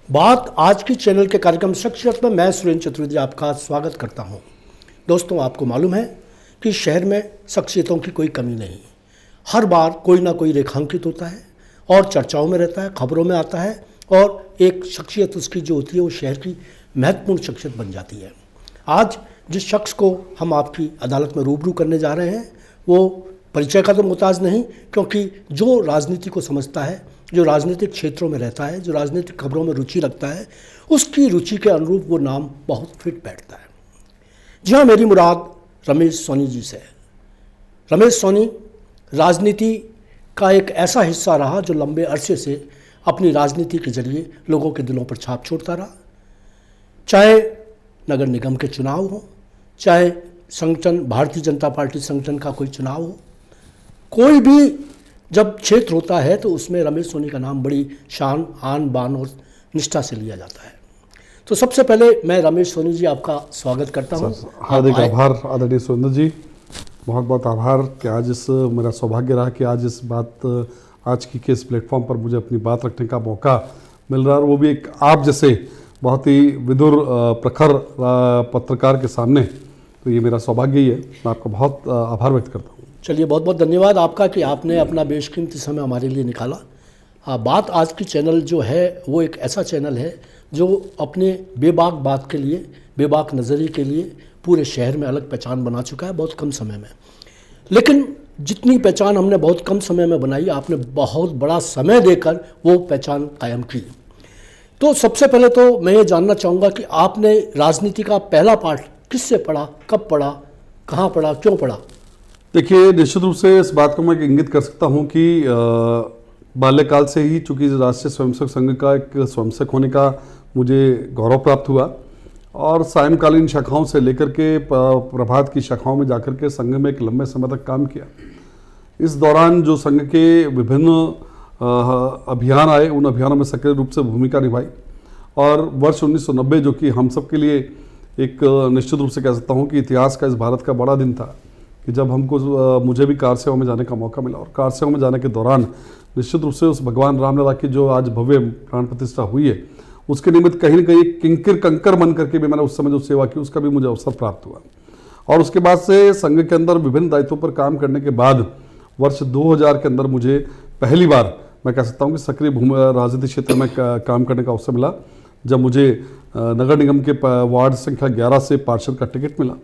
बात आज की चैनल के कार्यक्रम शख्सियत में मैं सुरेंद्र चतुर्वेदी आपका स्वागत करता हूं। दोस्तों, आपको मालूम है कि शहर में शख्सियतों की कोई कमी नहीं। हर बार कोई ना कोई रेखांकित होता है और चर्चाओं में रहता है, खबरों में आता है और एक शख्सियत उसकी जो होती है वो शहर की महत्वपूर्ण शख्सियत बन जाती है। आज जिस शख्स को हम आपकी अदालत में रूबरू करने जा रहे हैं वो परिचय का तो मोहताज नहीं, क्योंकि जो राजनीति को समझता है, जो राजनीतिक क्षेत्रों में रहता है, जो राजनीतिक खबरों में रुचि रखता है, उसकी रुचि के अनुरूप वो नाम बहुत फिट बैठता है। जी हाँ, मेरी मुराद रमेश सोनी जी से है। रमेश सोनी राजनीति का एक ऐसा हिस्सा रहा जो लंबे अरसे से अपनी राजनीति के जरिए लोगों के दिलों पर छाप छोड़ता रहा। चाहे नगर निगम के चुनाव हो, चाहे संगठन भारतीय जनता पार्टी संगठन का कोई चुनाव हो, कोई भी जब क्षेत्र होता है तो उसमें रमेश सोनी का नाम बड़ी शान, आन बान और निष्ठा से लिया जाता है। तो सबसे पहले मैं रमेश सोनी जी आपका स्वागत करता हूँ। हार्दिक आभार आदरणीय सुरेंद्र जी, बहुत बहुत आभार कि आज इस मेरा सौभाग्य रहा कि आज आज की इस प्लेटफॉर्म पर मुझे अपनी बात रखने का मौका मिल रहा है, और वो भी एक आप जैसे बहुत ही विदुर प्रखर पत्रकार के सामने। तो ये मेरा सौभाग्य ही है, मैं आपका बहुत आभार व्यक्त करता हूँ। चलिए, बहुत बहुत धन्यवाद आपका कि आपने अपना बेशकीमती समय हमारे लिए निकाला। बात आज की चैनल जो है वो एक ऐसा चैनल है जो अपने बेबाक बात के लिए, बेबाक नज़रिए के लिए पूरे शहर में अलग पहचान बना चुका है बहुत कम समय में। लेकिन जितनी पहचान हमने बहुत कम समय में बनाई, आपने बहुत बड़ा समय देकर वो पहचान कायम की। तो सबसे पहले तो मैं ये जानना चाहूँगा कि आपने राजनीति का पहला पाठ किससे पढ़ा, कब पढ़ा, कहाँ पढ़ा, क्यों पढ़ा? देखिए, निश्चित रूप से इस बात को मैं इंगित कर सकता हूँ कि बाल्यकाल से ही चूंकि राष्ट्रीय स्वयंसेवक संघ का एक स्वयंसेवक होने का मुझे गौरव प्राप्त हुआ, और सायंकालीन शाखाओं से लेकर के प्रभात की शाखाओं में जाकर के संघ में एक लंबे समय तक काम किया। इस दौरान जो संघ के विभिन्न अभियान आए, उन अभियानों में सक्रिय रूप से भूमिका निभाई, और वर्ष 1990 जो कि हम सब के लिए एक निश्चित रूप से कह सकता हूँ कि इतिहास का, इस भारत का बड़ा दिन था कि जब मुझे भी कार सेवा में जाने का मौका मिला। और कार सेवा में जाने के दौरान निश्चित रूप से उस भगवान रामलला की जो आज भव्य प्राण प्रतिष्ठा हुई है, उसके निमित्त कहीं न कहीं किंकिर कंकर बन करके भी मैंने उस समय जो सेवा की उसका भी मुझे अवसर प्राप्त हुआ। और उसके बाद से संघ के अंदर विभिन्न दायित्वों पर काम करने के बाद वर्ष 2000 के अंदर मुझे पहली बार मैं कह सकता हूँ कि सक्रिय राजनीतिक क्षेत्र में काम करने का अवसर मिला, जब मुझे नगर निगम के वार्ड संख्या 11 से पार्षद का टिकट मिला।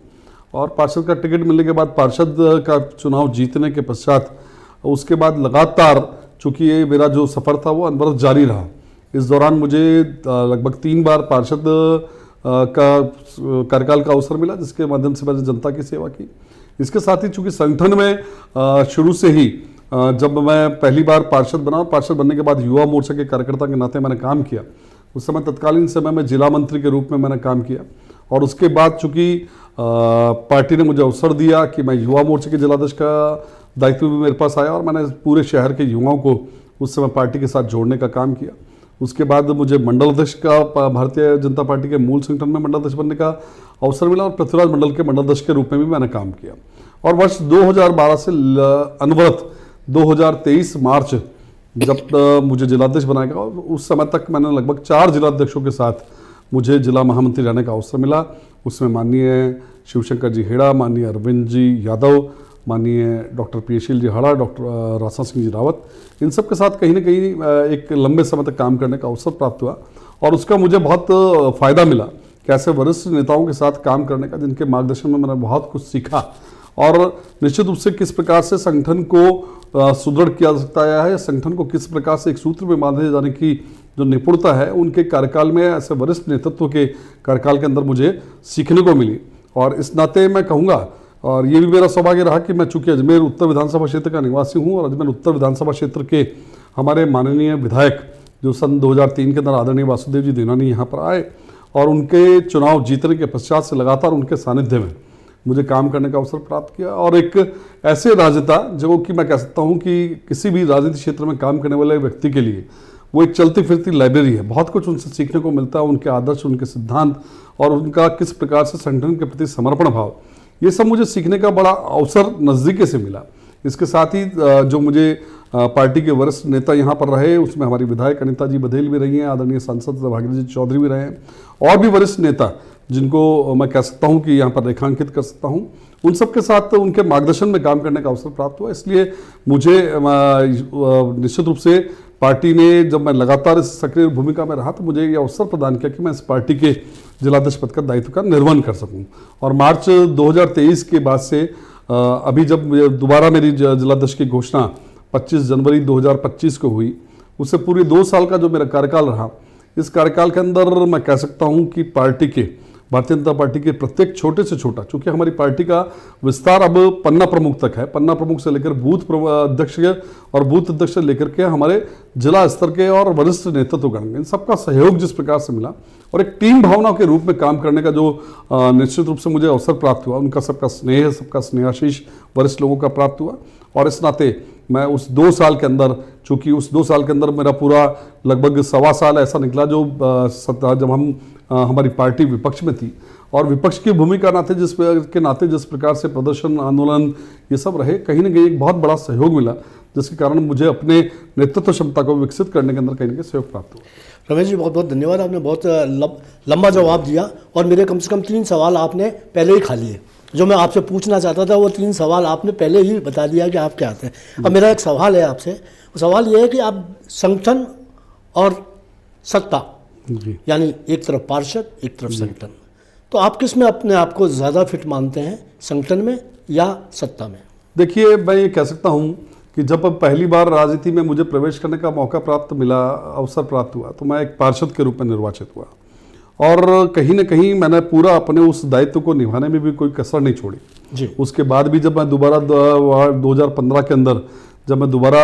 और पार्षद का टिकट मिलने के बाद पार्षद का चुनाव जीतने के पश्चात उसके बाद लगातार चूँकि ये मेरा जो सफ़र था वो अनवरत जारी रहा। इस दौरान मुझे लगभग 3 बार पार्षद का कार्यकाल का अवसर मिला, जिसके माध्यम से मैंने जनता की सेवा की। इसके साथ ही चूँकि संगठन में शुरू से ही जब मैं पहली बार पार्षद बना, पार्षद बनने के बाद युवा मोर्चा के कार्यकर्ता के नाते मैंने काम किया। उस समय तत्कालीन समय में जिला मंत्री के रूप में मैंने काम किया, और उसके बाद चूँकि पार्टी ने मुझे अवसर दिया कि मैं युवा मोर्चे के जिलाध्यक्ष का दायित्व भी मेरे पास आया, और मैंने पूरे शहर के युवाओं को उस समय पार्टी के साथ जोड़ने का काम किया। उसके बाद मुझे मंडल अध्यक्ष का भारतीय जनता पार्टी के मूल संगठन में मंडल अध्यक्ष बनने का अवसर मिला, और पृथ्वीराज मंडल के मंडल अध्यक्ष के रूप में भी मैंने काम किया। और वर्ष 2012 से अनवरत 2023 मार्च जब मुझे जिलाध्यक्ष बनाया गया, उस समय तक मैंने लगभग 4 जिलाध्यक्षों के साथ मुझे जिला महामंत्री रहने का अवसर मिला। उसमें माननीय शिवशंकर जी हेड़ा, माननीय अरविंद जी यादव, माननीय डॉक्टर प्रियशील जी हाड़ा, डॉक्टर रासा सिंह जी रावत, इन सब के साथ कहीं ना कहीं एक लंबे समय तक काम करने का अवसर प्राप्त हुआ। और उसका मुझे बहुत फ़ायदा मिला कि ऐसे वरिष्ठ नेताओं के साथ काम करने का, जिनके मार्गदर्शन में मैंने बहुत कुछ सीखा, और निश्चित रूप से किस प्रकार से संगठन को सुदृढ़ किया जा सकता है, संगठन को किस प्रकार से एक सूत्र में बांधे जाने की जो निपुणता है, उनके कार्यकाल में, ऐसे वरिष्ठ नेतृत्व के कार्यकाल के अंदर मुझे सीखने को मिली। और इस नाते मैं कहूँगा, और ये भी मेरा सौभाग्य रहा कि मैं चूँकि अजमेर उत्तर विधानसभा क्षेत्र का निवासी हूँ, और अजमेर उत्तर विधानसभा क्षेत्र के हमारे माननीय विधायक जो सन 2003 के अंदर आदरणीय वासुदेव जी देनानी यहाँ पर आए, और उनके चुनाव जीतने के पश्चात से लगातार उनके सानिध्य में मुझे काम करने का अवसर प्राप्त किया। और एक ऐसे राजनेता जो कि मैं कह सकता हूँ कि किसी भी राजनीतिक क्षेत्र में काम करने वाले व्यक्ति के लिए वो एक चलती फिरती लाइब्रेरी है। बहुत कुछ उनसे सीखने को मिलता है, उनके आदर्श, उनके सिद्धांत, और उनका किस प्रकार से संगठन के प्रति समर्पण भाव, ये सब मुझे सीखने का बड़ा अवसर नज़दीकी से मिला। इसके साथ ही जो मुझे पार्टी के वरिष्ठ नेता यहाँ पर रहे, उसमें हमारी विधायक अनिता जी बघेल भी रही हैं, आदरणीय सांसद भागीरथी चौधरी भी रहे हैं और भी वरिष्ठ नेता जिनको मैं कह सकता हूँ कि यहाँ पर रेखांकित कर सकता हूँ, उन सब के साथ उनके मार्गदर्शन में काम करने का अवसर प्राप्त हुआ। इसलिए मुझे निश्चित रूप से पार्टी ने, जब मैं लगातार इस सक्रिय भूमिका में रहा, तो मुझे ये अवसर प्रदान किया कि मैं इस पार्टी के जिलाध्यक्ष पद का दायित्व का निर्वहन कर सकूं। और मार्च 2023 के बाद से अभी जब दोबारा मेरी जिलाध्यक्ष की घोषणा 25 जनवरी 2025 को हुई, उससे पूरे 2 साल का जो मेरा कार्यकाल रहा, इस कार्यकाल के अंदर मैं कह सकता हूं कि पार्टी के, भारतीय जनता पार्टी के प्रत्येक छोटे से छोटा, चूंकि हमारी पार्टी का विस्तार अब पन्ना प्रमुख तक है, पन्ना प्रमुख से लेकर बूथ अध्यक्ष और बूथ अध्यक्ष से लेकर के हमारे जिला स्तर के और वरिष्ठ नेतृत्वगण, इन सबका सहयोग जिस प्रकार से मिला और एक टीम भावना के रूप में काम करने का जो निश्चित रूप से मुझे अवसर प्राप्त हुआ, उनका सबका स्नेह, सबका स्नेहाशीष वरिष्ठ लोगों का प्राप्त हुआ। और इस नाते मैं उस 2 साल के अंदर, चूंकि उस 2 साल के अंदर मेरा पूरा लगभग 1.25 साल ऐसा निकला जो जब हम हमारी पार्टी विपक्ष में थी, और विपक्ष की भूमिका जिस प्रकार से प्रदर्शन, आंदोलन ये सब रहे, कहीं ना कहीं एक बहुत बड़ा सहयोग मिला, जिसके कारण मुझे अपने नेतृत्व क्षमता को विकसित करने के अंदर कहीं ना कहीं सहयोग प्राप्त हुआ। रमेश जी, बहुत बहुत धन्यवाद, आपने बहुत लंबा जवाब दिया और मेरे कम से कम 3 सवाल आपने पहले ही खा लिए। जो मैं आपसे पूछना चाहता था वो 3 सवाल आपने पहले ही बता दिया कि आप क्या आते हैं। अब मेरा एक सवाल है आपसे, सवाल ये है कि आप संगठन और सत्ता, यानी एक तरफ पार्षद एक तरफ संगठन, तो आप किस में अपने आप को ज़्यादा फिट मानते हैं, संगठन में या सत्ता में? देखिए, मैं ये कह सकता हूँ कि जब पहली बार राजनीति में मुझे प्रवेश करने का मौका प्राप्त मिला, अवसर प्राप्त हुआ, तो मैं एक पार्षद के रूप में निर्वाचित हुआ और कहीं ना कहीं मैंने पूरा अपने उस दायित्व को निभाने में भी कोई कसर नहीं छोड़ी जी। उसके बाद भी जब मैं दोबारा 2015 के अंदर जब मैं दोबारा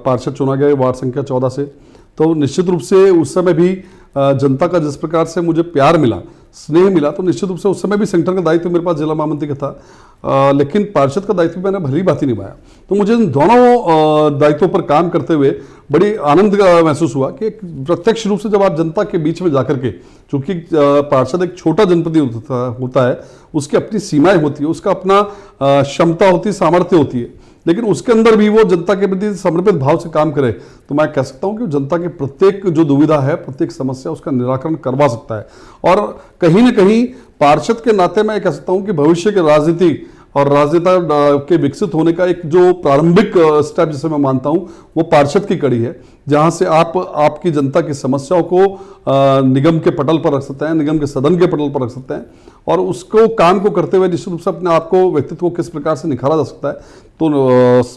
पार्षद चुना गया वार्ड संख्या 14 से, तो निश्चित रूप से उस समय भी जनता का जिस प्रकार से मुझे प्यार मिला, स्नेह मिला, तो निश्चित रूप से उस समय भी संगठन का दायित्व मेरे पास जिला महामंत्री का था, लेकिन पार्षद का दायित्व मैंने भली भांति निभाया। तो मुझे इन दोनों दायित्वों पर काम करते हुए बड़ी आनंद महसूस हुआ कि प्रत्यक्ष रूप से जब आप जनता के बीच में जाकर के, चूंकि पार्षद एक छोटा जनपदी होता है, उसकी अपनी सीमाएं होती है, उसका अपना क्षमता होती है, सामर्थ्य होती है, लेकिन उसके अंदर भी वो जनता के प्रति समर्पित भाव से काम करे, तो मैं कह सकता हूं कि जनता के प्रत्येक जो दुविधा है, प्रत्येक समस्या, उसका निराकरण करवा सकता है। और कहीं ना कहीं पार्षद के नाते मैं कह सकता हूं कि भविष्य की राजनीति और राजनेता के विकसित होने का एक जो प्रारंभिक स्टेप जिसे मैं मानता हूं, वो पार्षद की कड़ी है, जहां से आप आपकी जनता की समस्याओं को निगम के पटल पर रख सकते हैं, निगम के सदन के पटल पर रख सकते हैं, और उसको काम को करते हुए निश्चित रूप से अपने आप को, व्यक्तित्व को किस प्रकार से निखारा जा सकता है। तो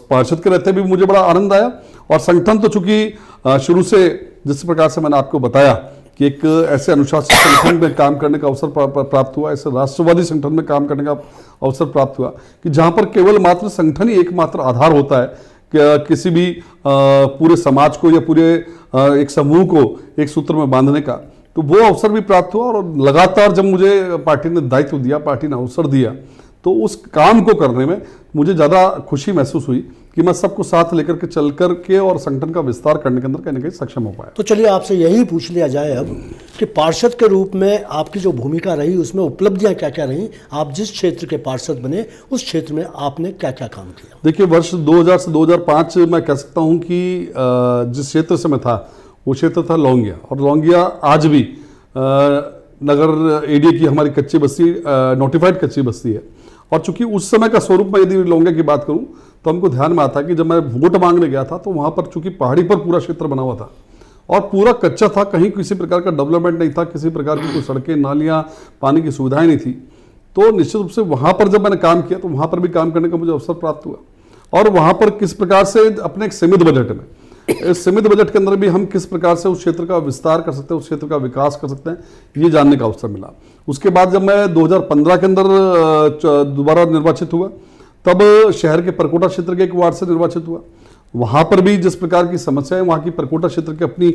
पार्षद के रहते भी मुझे बड़ा आनंद आया। और संगठन तो चूंकि शुरू से जिस प्रकार से मैंने आपको बताया कि एक ऐसे अनुशासित संगठन में काम करने का अवसर प्राप्त हुआ, ऐसे राष्ट्रवादी संगठन में काम करने का अवसर प्राप्त हुआ कि जहां पर केवल मात्र संगठन ही एकमात्र आधार होता है कि किसी भी पूरे समाज को या पूरे एक समूह को एक सूत्र में बांधने का, तो वो अवसर भी प्राप्त हुआ। और लगातार जब मुझे पार्टी ने दायित्व दिया, पार्टी ने अवसर दिया, तो उस काम को करने में मुझे ज़्यादा खुशी महसूस हुई कि मैं सबको साथ लेकर के चल कर के और संगठन का विस्तार करने के अंदर कहीं ना कहीं सक्षम हो पाया। तो चलिए आपसे यही पूछ लिया जाए अब कि पार्षद के रूप में आपकी जो भूमिका रही, उसमें उपलब्धियां क्या क्या रहीं? आप जिस क्षेत्र के पार्षद बने, उस क्षेत्र में आपने क्या क्या काम किया? देखिए, वर्ष 2000 से 2005 मैं कह सकता हूँ कि जिस क्षेत्र से मैं था, वो क्षेत्र था लौंगिया, और लौंगिया आज भी नगर एरिया की हमारी कच्ची बस्ती, नोटिफाइड कच्ची बस्ती है। और चूंकि उस समय का स्वरूप में यदि लौंगिया की बात करूं, तो हमको ध्यान में आता कि जब मैं वोट मांगने गया था, तो वहां पर चूंकि पहाड़ी पर पूरा क्षेत्र बना हुआ था और पूरा कच्चा था, कहीं किसी प्रकार का डेवलपमेंट नहीं था, किसी प्रकार की कोई सड़कें, नालियां, पानी की सुविधाएं नहीं थी। तो निश्चित रूप से वहां पर जब मैंने काम किया, तो वहां पर भी काम करने का मुझे अवसर प्राप्त हुआ। और वहां पर किस प्रकार से अपने एक सीमित बजट में, इस सीमित बजट के अंदर भी हम किस प्रकार से उस क्षेत्र का विस्तार कर सकते हैं, उस क्षेत्र का विकास कर सकते हैं, ये जानने का अवसर मिला। उसके बाद जब मैं 2015 के अंदर दोबारा निर्वाचित हुआ, तब शहर के परकोटा क्षेत्र के एक वार्ड से निर्वाचित हुआ। वहां पर भी जिस प्रकार की समस्या है, वहां की परकोटा क्षेत्र की अपनी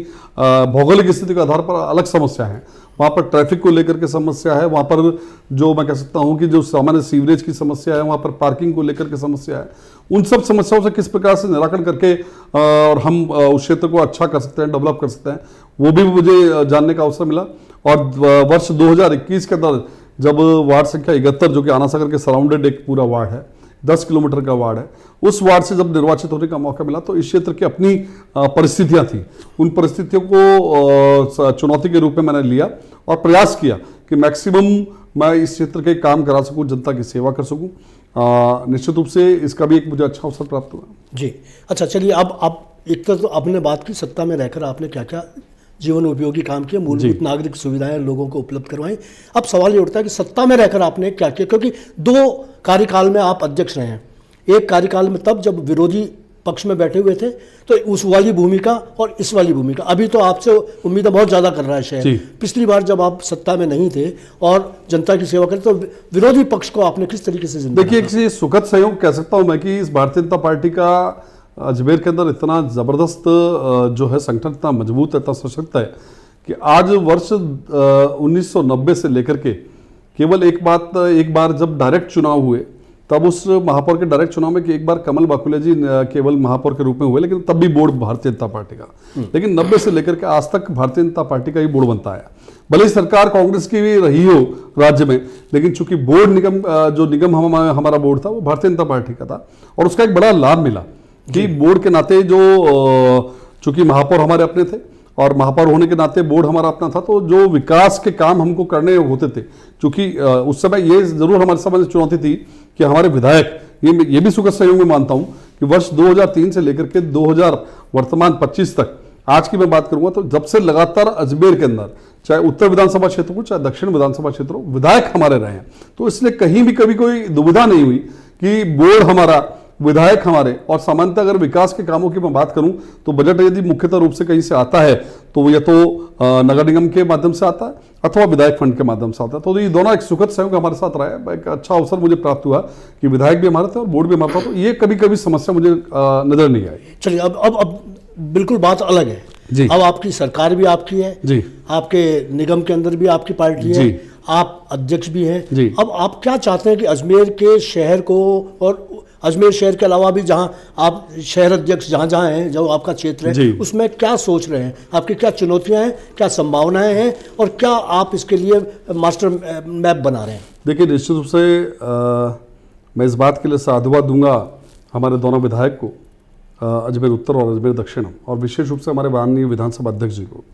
भौगोलिक स्थिति के आधार पर अलग समस्या है। वहां पर ट्रैफिक को लेकर के समस्या है, वहां पर जो मैं कह सकता हूं कि जो सामान्य सीवरेज की समस्या है, वहां पर पार्किंग को लेकर के समस्या है। उन सब समस्याओं से किस प्रकार से निराकरण करके और हम उस क्षेत्र को अच्छा कर सकते हैं, डेवलप कर सकते हैं, वो भी मुझे जानने का अवसर मिला। और वर्ष 2021 के अंदर जब वार्ड संख्या 71, जो कि आना सागर के सराउंडेड एक पूरा वार्ड है, 10 किलोमीटर का वार्ड है। उस वार्ड से जब निर्वाचित होने का मौका मिला तो इस क्षेत्र की अपनी परिस्थितियां थी, उन परिस्थितियों को चुनौती के रूप में मैंने लिया और प्रयास किया कि मैक्सिमम मैं इस क्षेत्र के काम करा सकूं, जनता की सेवा कर सकूं। निश्चित रूप से इसका भी एक मुझे अच्छा अवसर प्राप्त हुआ। जी, अच्छा, चलिए, अब आप एक तो आपने बात की सत्ता में रहकर आपने क्या क्या जीवन उपयोगी काम किए, मूलभूत नागरिक सुविधाएं लोगों को उपलब्ध करवाएं। अब सवाल ये उठता है कि सत्ता में रहकर आपने क्या किया, क्योंकि 2 कार्यकाल में आप अध्यक्ष रहे हैं। एक कार्यकाल में तब जब विरोधी पक्ष में बैठे हुए थे तो उस वाली भूमिका और इस वाली भूमिका, अभी तो आपसे उम्मीदें बहुत ज़्यादा कर रहा है शहर। पिछली बार जब आप सत्ता में नहीं थे और जनता की सेवा करते तो विरोधी पक्ष को आपने किस तरीके से जिंदा देखिए, किसी सुखद संयोग कह सकता हूँ मैं कि इस भारतीय जनता पार्टी का अजमेर के अंदर इतना जबरदस्त जो है संगठन, इतना मजबूत है, इतना सशक्त है कि आज वर्ष 1990 से लेकर के केवल एक बार जब डायरेक्ट चुनाव हुए तब उस महापौर के डायरेक्ट चुनाव में कि एक बार कमल बाकुले जी केवल महापौर के रूप में हुए, लेकिन तब भी बोर्ड भारतीय जनता पार्टी का। लेकिन 90 से लेकर के आज तक भारतीय जनता पार्टी का ही बोर्ड बनता है। भले ही सरकार कांग्रेस की भी रही हो राज्य में, लेकिन चूंकि बोर्ड निगम हमारा बोर्ड था वो भारतीय जनता पार्टी का था और उसका एक बड़ा लाभ मिला कि बोर्ड के नाते जो चूंकि महापौर हमारे अपने थे और महापौर होने के नाते बोर्ड हमारा अपना था, तो जो विकास के काम हमको करने होते थे, चूंकि उस समय ये जरूर हमारे सामने चुनौती थी कि हमारे विधायक, ये भी सुखद संयोग में मानता हूं कि वर्ष 2003 से लेकर के 2025 तक, आज की मैं बात करूंगा तो जब से लगातार अजमेर के अंदर चाहे उत्तर विधानसभा क्षेत्र हो चाहे दक्षिण विधानसभा क्षेत्र हो, विधायक हमारे रहे हैं। तो इसलिए कहीं भी कभी कोई दुविधा नहीं हुई कि बोर्ड हमारा, विधायक हमारे, और सामान्यतः अगर विकास के कामों की मैं बात करूं तो बजट यदि मुख्यतः रूप से कहीं से आता है तो या तो नगर निगम के माध्यम से आता है अथवा विधायक फंड के माध्यम से आता है। तो ये दोनों एक सुखद सहयोग हमारे साथ रहा है। एक अच्छा अवसर मुझे प्राप्त हुआ कि विधायक भी हमारे थे और बोर्ड भी हमारा था, तो ये कभी कभी समस्या मुझे नजर नहीं आई। चलिए, अब बिल्कुल बात अलग है जी। अब आपकी सरकार भी आपकी है जी, आपके निगम के अंदर भी आपकी पार्टी है, आप अध्यक्ष भी हैं जी। अब आप क्या चाहते हैं कि अजमेर के शहर को, और अजमेर शहर के अलावा भी जहां आप शहर अध्यक्ष जहां हैं, जो आपका क्षेत्र है, उसमें क्या सोच रहे हैं, आपकी क्या चुनौतियां हैं, क्या संभावनाएं हैं, और क्या आप इसके लिए मास्टर मैप बना रहे हैं? देखिए, निश्चित रूप से मैं इस बात के लिए साधुवाद दूंगा हमारे दोनों विधायक को, अजमेर उत्तर और अजमेर दक्षिण, और विशेष रूप से हमारे माननीय विधानसभा अध्यक्ष जी को।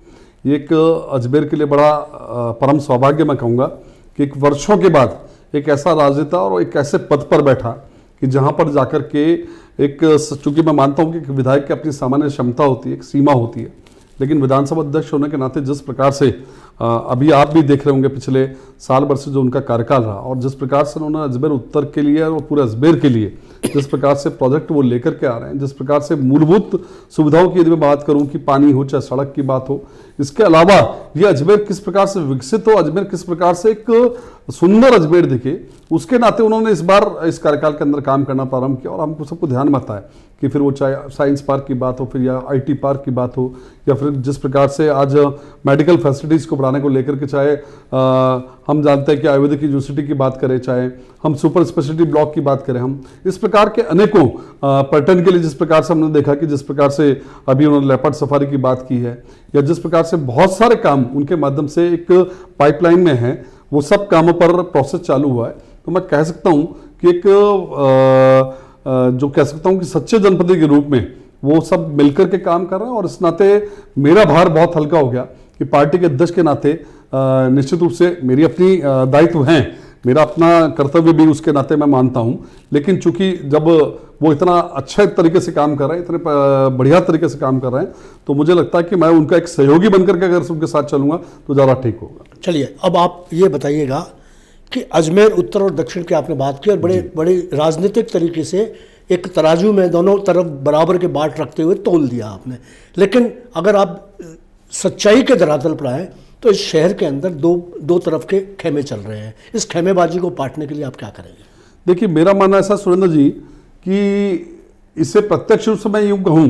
ये एक अजमेर के लिए बड़ा परम सौभाग्य मैं कहूँगा कि एक वर्षों के बाद एक ऐसा राजनेता और एक ऐसे पद पर बैठा कि जहाँ पर जाकर के एक, चूंकि मैं मानता हूँ कि विधायक की अपनी सामान्य क्षमता होती है, एक सीमा होती है, लेकिन विधानसभा अध्यक्ष होने के नाते जिस प्रकार से अभी आप भी देख रहे होंगे पिछले साल भर से जो उनका कार्यकाल रहा, और जिस प्रकार से उन्होंने अजमेर उत्तर के लिए और पूरे अजमेर के लिए जिस प्रकार से प्रोजेक्ट वो लेकर के आ रहे हैं, जिस प्रकार से मूलभूत सुविधाओं की यदि मैं बात करूं कि पानी हो चाहे सड़क की बात हो, इसके अलावा ये अजमेर किस प्रकार से विकसित हो, अजमेर किस प्रकार से एक सुंदर अजमेर दिखे, उसके नाते उन्होंने इस बार इस कार्यकाल के अंदर काम करना प्रारंभ किया। और हमको सबको ध्यान में आता है कि फिर वो चाहे साइंस पार्क की बात हो, फिर या IT पार्क की बात हो, या फिर जिस प्रकार से आज मेडिकल फैसिलिटीज़ को बढ़ाने को लेकर के, चाहे हम जानते हैं कि आयुर्वेदिक यूनिवर्सिटी की बात करें, चाहे हम सुपर स्पेशलिटी ब्लॉक की बात करें, हम इस प्रकार के अनेकों पर्यटन के लिए जिस प्रकार से हमने देखा कि जिस प्रकार से अभी उन्होंने लेपर्ड सफारी की बात की है, या जिस प्रकार से बहुत सारे काम उनके माध्यम से एक पाइपलाइन में है, वो सब कामों पर प्रोसेस चालू हुआ है। तो मैं कह सकता हूँ कि एक जो कह सकता हूँ कि सच्चे जनप्रतिनिधि के रूप में वो सब मिलकर के काम कर रहे हैं, और इस नाते मेरा भार बहुत हल्का हो गया कि पार्टी के अध्यक्ष के नाते निश्चित रूप से मेरी अपनी दायित्व हैं, मेरा अपना कर्तव्य भी उसके नाते मैं मानता हूं, लेकिन चूंकि जब वो इतना अच्छे तरीके से काम कर रहे हैं, इतने बढ़िया तरीके से काम कर रहे हैं, तो मुझे लगता है कि मैं उनका एक सहयोगी बनकर के अगर उनके साथ चलूंगा तो ज़्यादा ठीक होगा। चलिए, अब आप ये बताइएगा कि अजमेर उत्तर और दक्षिण की आपने बात की, और बड़े राजनीतिक तरीके से एक तराजू में दोनों तरफ बराबर के बाट रखते हुए तोल दिया आपने, लेकिन अगर आप सच्चाई के धरातल पर आए तो इस शहर के अंदर दो तरफ के खेमे चल रहे हैं। इस खेमेबाजी को पाटने के लिए आप क्या करेंगे? देखिए, मेरा मानना ऐसा सुरेंद्र जी कि इसे प्रत्यक्ष रूप से मैं यूं कहूं,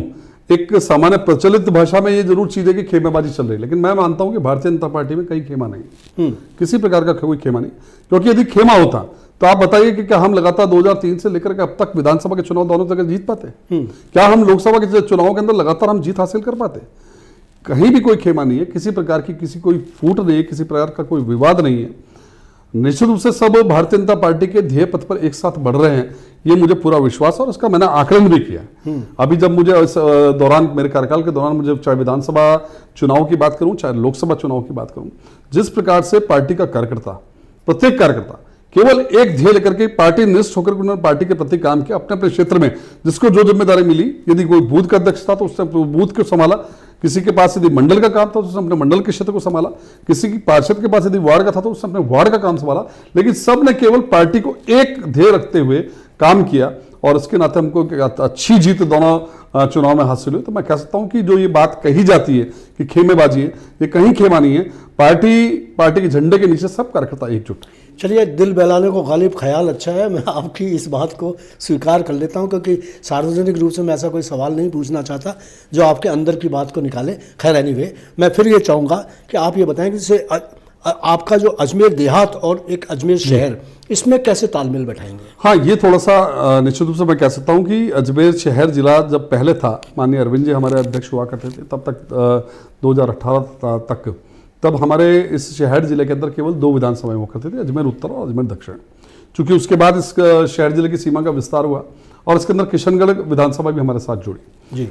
एक सामान्य प्रचलित भाषा में ये जरूर चीज है कि खेमेबाजी चल रही है, लेकिन मैं मानता हूं कि भारतीय जनता पार्टी में कहीं खेमा नहीं, किसी प्रकार का कोई खेमा नहीं। क्योंकि यदि खेमा होता तो आप बताइए कि क्या हम लगातार 2003 से लेकर के अब तक विधानसभा के चुनाव दोनों जगह जीत पाते? क्या हम लोकसभा के चुनावों के अंदर लगातार हम जीत हासिल कर पाते? कहीं भी कोई खेमा नहीं है, किसी प्रकार की किसी कोई फूट नहीं है, किसी प्रकार का कोई विवाद नहीं है। निश्चित रूप से सब भारतीय जनता पार्टी के ध्येय पथ पर एक साथ बढ़ रहे हैं, ये मुझे पूरा विश्वास है और इसका मैंने आकलन भी किया है। अभी जब मुझे इस दौरान, मेरे कार्यकाल के दौरान, मुझे चाहे विधानसभा चुनाव की बात करूं चाहे लोकसभा चुनाव की बात करूं, जिस प्रकार से पार्टी का कार्यकर्ता, प्रत्येक कार्यकर्ता केवल एक ध्येय लेकर के पार्टी निष्ठ होकर उन्होंने पार्टी के प्रति काम किया, अपने अपने क्षेत्र में जिसको जो जिम्मेदारी मिली। यदि कोई बूथ का अध्यक्ष था तो उसने बूथ को संभाला, किसी के पास यदि मंडल का काम था तो उसने अपने मंडल के क्षेत्र को संभाला, किसी की पार्षद के पास यदि वार्ड का था तो उसने अपने वार्ड का काम संभाला, लेकिन सब ने केवल पार्टी को एक ध्येय रखते हुए काम किया और इसके नाते हमको अच्छी जीत दोनों चुनाव में हासिल हुई। तो मैं कह सकता हूं कि जो ये बात कही जाती है कि खेमेबाजी है, ये कहीं खेमा नहीं है। पार्टी के झंडे के नीचे सब कार्यकर्ता एकजुट। चलिए, दिल बहलाने को गालिब ख्याल अच्छा है, मैं आपकी इस बात को स्वीकार कर लेता हूं, क्योंकि सार्वजनिक रूप से मैं ऐसा कोई सवाल नहीं पूछना चाहता जो आपके अंदर की बात को निकाले। खैर एनीवे, मैं फिर ये चाहूँगा कि आप ये बताएं कि जैसे आपका जो अजमेर देहात और एक अजमेर शहर, इसमें कैसे तालमेल बैठाएंगे? हाँ, ये थोड़ा सा निश्चित रूप से मैं कह सकता हूँ कि अजमेर शहर जिला जब पहले था, माननीय अरविंद जी हमारे अध्यक्ष हुआ करते थे, तब तक 2018 तक, तब हमारे इस शहर जिले के अंदर केवल 2 विधानसभाएं हुआ करती थी, अजमेर उत्तर और अजमेर दक्षिण। चूंकि उसके बाद इस शहर जिले की सीमा का विस्तार हुआ और इसके अंदर किशनगढ़ विधानसभा भी हमारे साथ जुड़ी। जी,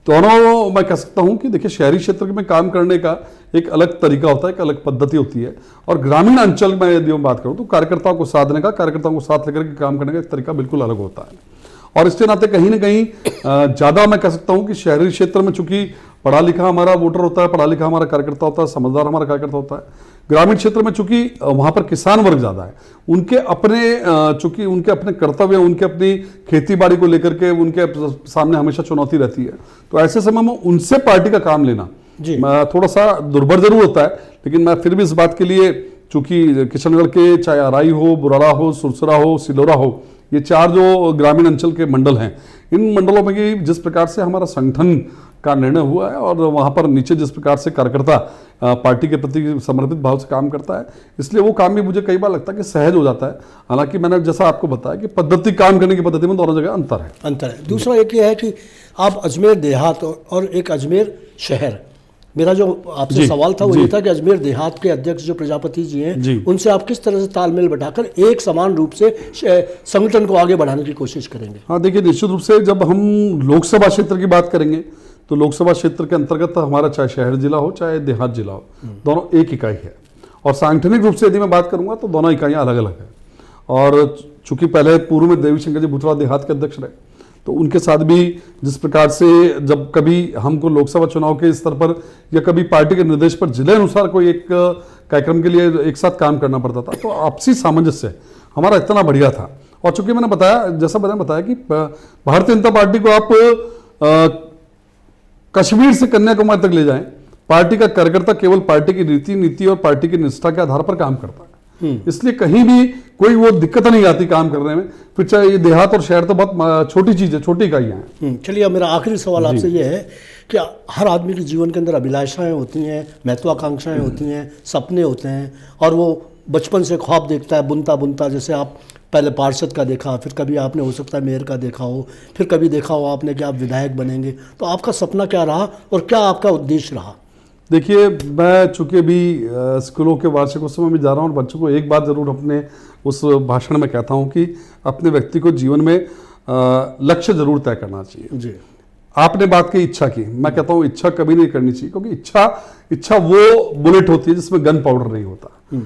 दोनों मैं कह सकता हूं कि देखिए, शहरी क्षेत्र में काम करने का एक अलग तरीका होता है, एक अलग पद्धति होती है, और ग्रामीण अंचल में यदि मैं बात करूं तो कार्यकर्ताओं को साधने का, कार्यकर्ताओं को साथ लेकर के काम करने का एक तरीका बिल्कुल अलग होता है। और इसके नाते कहीं ना कहीं ज़्यादा मैं कह सकता हूं कि शहरी क्षेत्र में चूंकि पढ़ा लिखा हमारा वोटर होता है, पढ़ा लिखा हमारा कार्यकर्ता होता है, समझदार हमारा कार्यकर्ता होता है। ग्रामीण क्षेत्र में चूंकि वहां पर किसान वर्ग ज़्यादा है, उनके अपने कर्तव्य, उनके अपनी खेती बाड़ी को लेकर के उनके सामने हमेशा चुनौती रहती है। तो ऐसे समय में उनसे पार्टी का काम लेना थोड़ा सा दुर्भर जरूर होता है, लेकिन मैं फिर भी इस बात के लिए, चूंकि किशनगढ़ के चाहे अराई हो, बुराड़ा हो, सुरसरा हो, सिलोरा हो, ये 4 जो ग्रामीण अंचल के मंडल हैं, इन मंडलों में जिस प्रकार से हमारा संगठन का निर्णय हुआ है और वहाँ पर नीचे जिस प्रकार से कार्यकर्ता पार्टी के प्रति समर्पित भाव से काम करता है, इसलिए वो काम भी मुझे कई बार लगता है कि सहज हो जाता है। हालांकि मैंने जैसा आपको बताया कि पद्धति, काम करने की पद्धति में दोनों जगह अंतर है। दूसरा एक ये है कि आप अजमेर देहात और एक अजमेर शहर, मेरा जो आपसे सवाल था वो ये था कि अजमेर देहात के अध्यक्ष जो प्रजापति जी हैं, उनसे आप किस तरह से तालमेल बैठाकर एक समान रूप से संगठन को आगे बढ़ाने की कोशिश करेंगे? हाँ, देखिए, निश्चित रूप से जब हम लोकसभा क्षेत्र की बात करेंगे तो लोकसभा क्षेत्र के अंतर्गत हमारा चाहे शहर जिला हो चाहे देहात जिला हो, दोनों एक इकाई है। और सांगठनिक रूप से यदि मैं बात करूंगा तो दोनों इकाइयां अलग अलग है। और चूंकि पहले पूर्व में देवी शंकर जी भूतड़ा देहात के अध्यक्ष रहे, तो उनके साथ भी जिस प्रकार से जब कभी हमको लोकसभा चुनाव के स्तर पर या कभी पार्टी के निर्देश पर जिले अनुसार कोई एक कार्यक्रम के लिए एक साथ काम करना पड़ता था, तो आपसी सामंजस्य हमारा इतना बढ़िया था। और चूंकि मैंने बताया, जैसा मैंने बताया कि भारतीय जनता पार्टी को आप कश्मीर से कन्याकुमारी तक ले जाएं, पार्टी का कार्यकर्ता केवल पार्टी की रीति नीति और पार्टी की निष्ठा के आधार पर काम करता है। इसलिए कहीं भी कोई वो दिक्कत नहीं आती काम करने में। फिर चाहे ये देहात और शहर तो बहुत छोटी चीज है, छोटी इकाइयां हैं। चलिए, अब मेरा आखिरी सवाल आपसे ये है कि हर आदमी के जीवन के अंदर अभिलाषाएं होती हैं, महत्वाकांक्षाएं होती हैं, सपने होते हैं, और वो बचपन से ख्वाब देखता है बुनता बुनता। जैसे आप पहले पार्षद का देखा, फिर कभी आपने हो सकता है मेयर का देखा हो, फिर कभी देखा हो आपने कि आप विधायक बनेंगे। तो आपका सपना क्या रहा और क्या आपका उद्देश्य रहा? देखिए, मैं चूंकि भी स्कूलों के वार्षिकोत्सव में भी जा रहा हूँ और बच्चों को एक बात जरूर अपने उस भाषण में कहता हूँ कि अपने व्यक्ति को जीवन में लक्ष्य जरूर तय करना चाहिए। जी, आपने बात की इच्छा की, मैं कहता हूँ इच्छा कभी नहीं करनी चाहिए, क्योंकि इच्छा वो बुलेट होती है जिसमें गन पाउडर नहीं होता।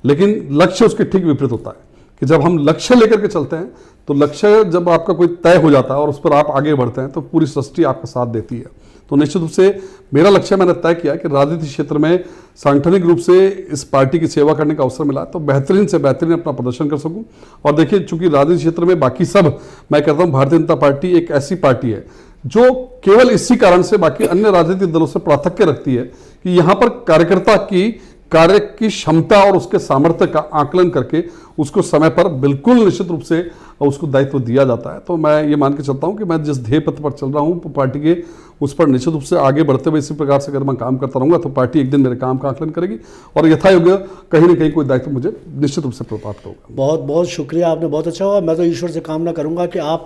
लेकिन लक्ष्य उसके ठीक विपरीत होता है कि जब हम लक्ष्य लेकर के चलते हैं तो लक्ष्य जब आपका कोई तय हो जाता है और उस पर आप आगे बढ़ते हैं तो पूरी सृष्टि आपका साथ देती है। तो निश्चित रूप से मेरा लक्ष्य मैंने तय किया कि राजनीतिक क्षेत्र में सांगठनिक रूप से इस पार्टी की सेवा करने का अवसर मिला तो बेहतरीन से बेहतरीन अपना प्रदर्शन कर सकूं। और देखिए, चूंकि राजनीतिक क्षेत्र में बाकी सब, मैं कहता हूं भारतीय जनता पार्टी एक ऐसी पार्टी है जो केवल इसी कारण से बाकी अन्य राजनीतिक दलों से प्राथमिकता रखती है कि यहाँ पर कार्यकर्ता की कार्य की क्षमता और उसके सामर्थ्य का आकलन करके उसको समय पर बिल्कुल निश्चित रूप से और उसको दायित्व दिया जाता है। तो मैं ये मान के चलता हूँ कि मैं जिस ध्येय पथ पर चल रहा हूँ पार्टी के, उस पर निश्चित रूप से आगे बढ़ते हुए इसी प्रकार से अगर मैं काम करता रहूँगा तो पार्टी एक दिन मेरे काम का आकलन करेगी और यथायोग्य कहीं ना कहीं कोई दायित्व मुझे निश्चित रूप से प्राप्त होगा। बहुत बहुत शुक्रिया, आपने बहुत अच्छा हुआ। मैं तो ईश्वर से कामना करूंगा कि आप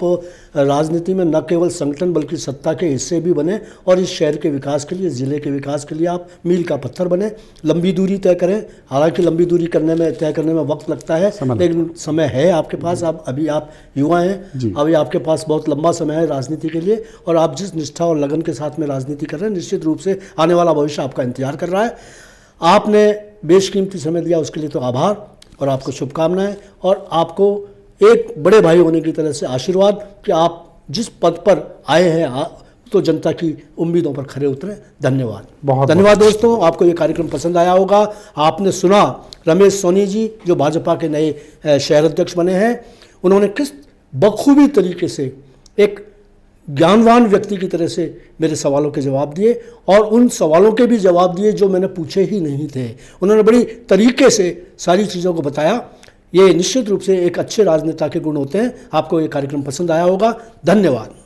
राजनीति में न केवल संगठन बल्कि सत्ता के हिस्से भी बने और इस शहर के विकास के लिए, ज़िले के विकास के लिए आप मील का पत्थर बने। लंबी दूरी तय करें, हालांकि लंबी दूरी तय करने में वक्त लगता है, लेकिन समय है आपके पास। अभी आप युवा हैं, अभी आपके पास बहुत लंबा समय है राजनीति के लिए, और आप जिस निष्ठा और लगन के साथ में राजनीति कर रहे हैं, निश्चित रूप से आने वाला भविष्य आपका इंतजार कर रहा है। आपने बेशकीमती समय दिया, उसके लिए तो आभार और आपको शुभकामनाएं, और आपको एक बड़े भाई होने की तरह से आशीर्वाद कि आप जिस पद पर आए हैं तो जनता की उम्मीदों पर खरे उतरे। धन्यवाद, बहुत धन्यवाद। दोस्तों, आपको ये कार्यक्रम पसंद आया होगा। आपने सुना रमेश सोनी जी जो भाजपा के नए शहर अध्यक्ष बने हैं, उन्होंने किस बखूबी तरीके से एक ज्ञानवान व्यक्ति की तरह से मेरे सवालों के जवाब दिए, और उन सवालों के भी जवाब दिए जो मैंने पूछे ही नहीं थे। उन्होंने बड़ी तरीके से सारी चीज़ों को बताया। ये निश्चित रूप से एक अच्छे राजनेता के गुण होते हैं। आपको ये कार्यक्रम पसंद आया होगा। धन्यवाद।